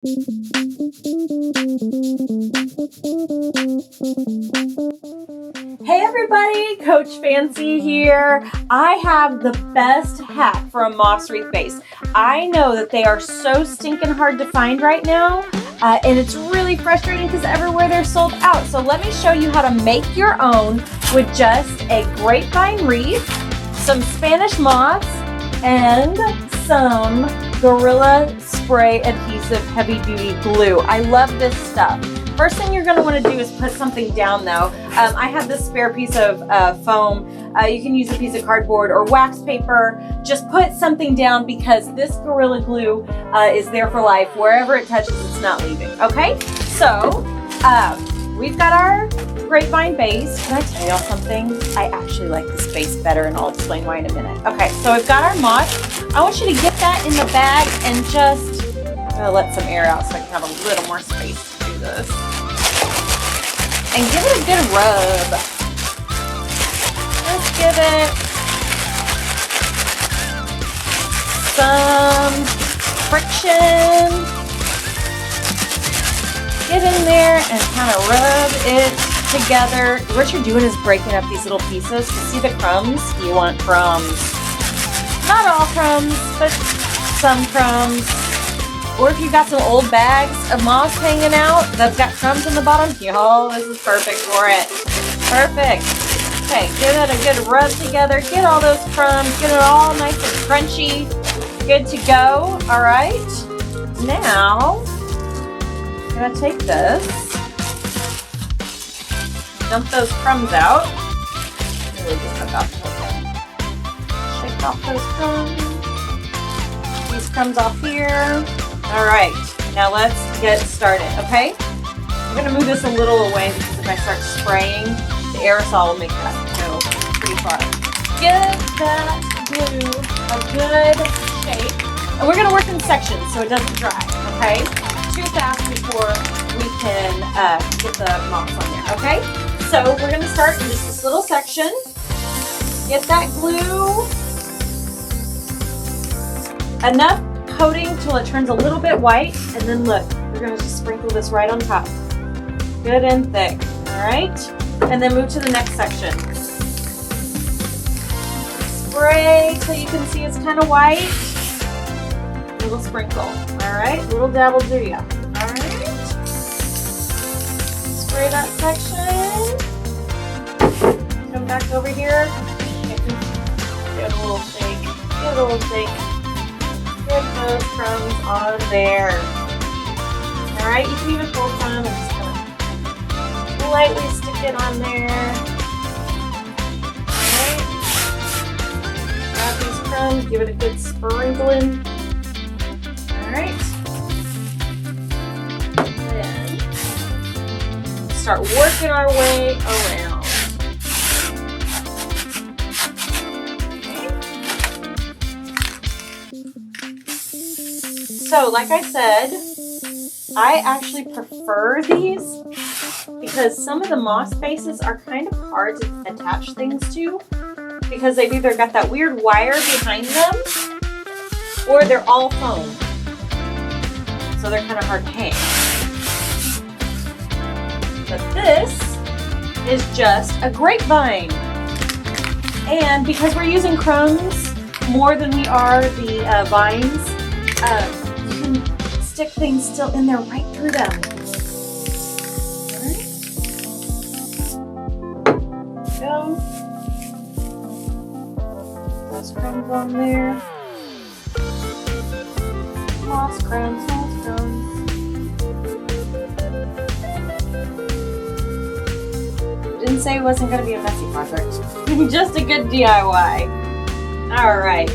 Hey everybody, Coach Fancy here. I have the best hack for a moss wreath base. I know that they are so stinking hard to find right now, and it's really frustrating because everywhere they're sold out. So let me show you how to make your own with just a grapevine wreath, some Spanish moss, and some Gorilla Spray Adhesive Heavy Duty Glue. I love this stuff. First thing you're going to want to do is put something down though. I have this spare piece of foam. You can use a piece of cardboard or wax paper. Just put something down because this Gorilla Glue is there for life. Wherever it touches, it's not leaving. Okay, so we've got our grapevine base. Can I tell y'all something? I actually like this base better, and I'll explain why in a minute. Okay, so we've got our moss. I want you to get that in the bag and just let some air out so I can have a little more space to do this. And give it a good rub. Let's give it some friction. Get in there and kind of rub it together. What you're doing is breaking up these little pieces. You see the crumbs? You want crumbs. Not all crumbs, but some crumbs. Or if you've got some old bags of moss hanging out that's got crumbs in the bottom, y'all, this is perfect for it. Perfect. Okay, give it a good rub together. Get all those crumbs. Get it all nice and crunchy. Good to go. All right. Now, I'm going to take this. Dump those crumbs out. Really just about the whole thing. Shake off those crumbs. These crumbs off here. All right, now let's get started, okay? I'm gonna move this a little away because if I start spraying, the aerosol will make that go pretty far. Give that glue a good shake. And we're gonna work in sections so it doesn't dry, okay? Too fast before we can get the moss on there, okay? So we're gonna start in just this little section. Get that glue. Enough coating till it turns a little bit white, and then look, we're going to just sprinkle this right on top. Good and thick, all right? And then move to the next section. Spray till you can see it's kind of white. Little sprinkle, all right? Little dab will do ya, all right? Spray that section. Come back over here. Give it a little shake, give it a little shake. Get those crumbs on there. Alright, you can even fold some and just kind of lightly stick it on there. Alright. Grab these crumbs, give it a good sprinkling. Alright. Then start working our way around. So, like I said, I actually prefer these because some of the moss bases are kind of hard to attach things to because they've either got that weird wire behind them or they're all foam. So they're kind of hard to hang. But this is just a grapevine. And because we're using crumbs more than we are the vines, you can stick things still in there right through them. Alright. Go. Those crumbs on there. Moss crumbs, moss crumbs. Didn't say it wasn't going to be a messy project. Just a good DIY. Alright.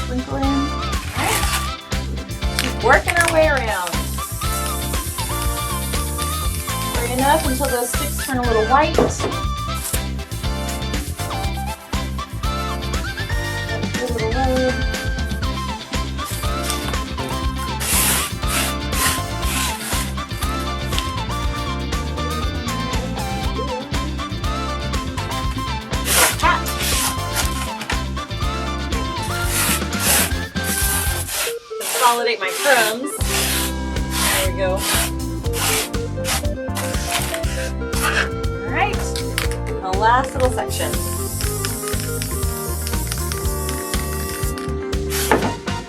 Sprinkle in. Alright. Keep working our way around. Spray enough until those sticks turn a little white. A little load. consolidate my crumbs. There we go. All right, the last little section.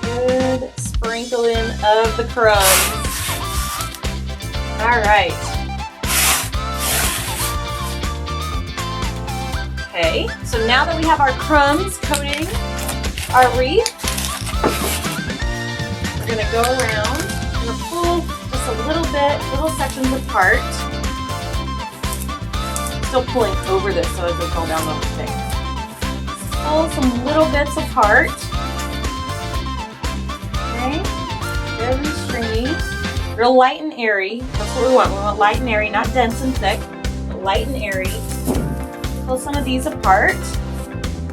Good sprinkling of the crumbs. All right. Okay, so now that we have our crumbs coating our wreath, we're gonna go around. I'm gonna pull just a little bit, little sections apart. Still pulling over this so it doesn't fall down the thing. Pull some little bits apart. Okay, very stringy. Real light and airy. That's what we want. We want light and airy, not dense and thick, but light and airy. Pull some of these apart.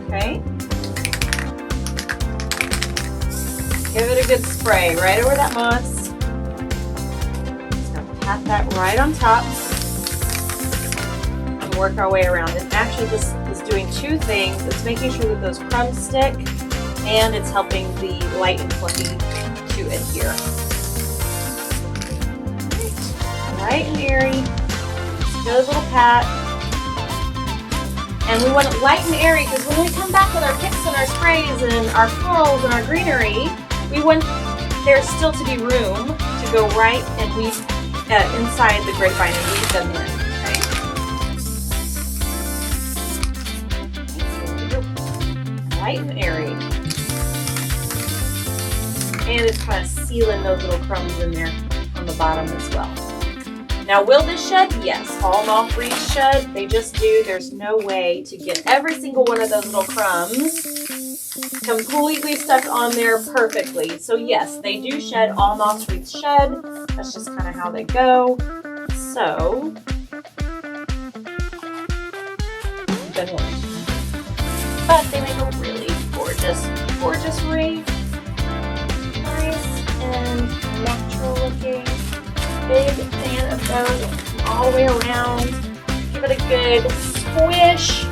Okay. Give it a good spray right over that moss. Just gonna pat that right on top and work our way around. And actually this is doing two things. It's making sure that those crumbs stick and it's helping the light and fluffy to adhere. Light and airy. Just good little pat. And we want it light and airy because when we come back with our picks and our sprays and our florals and our greenery, we want there still to be room to go right and weave inside the grapevine and weave them in. Okay? Light and airy. And it's kind of sealing those little crumbs in there on the bottom as well. Now, will this shed? Yes, all moth wreaths shed. They just do. There's no way to get every single one of those little crumbs completely stuck on there perfectly. So yes, they do shed. All moth wreaths shed. That's just kind of how they go. So, good one. But they make a really gorgeous, gorgeous wreath. Nice and natural looking. Big fan of those all the way around. Give it a good squish.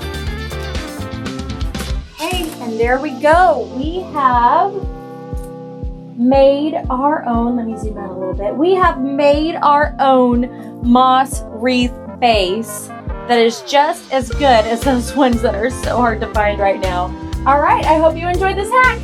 Okay, and there we go. We have made our own, let me zoom out a little bit. We have made our own moss wreath base that is just as good as those ones that are so hard to find right now. All right, I hope you enjoyed this hack.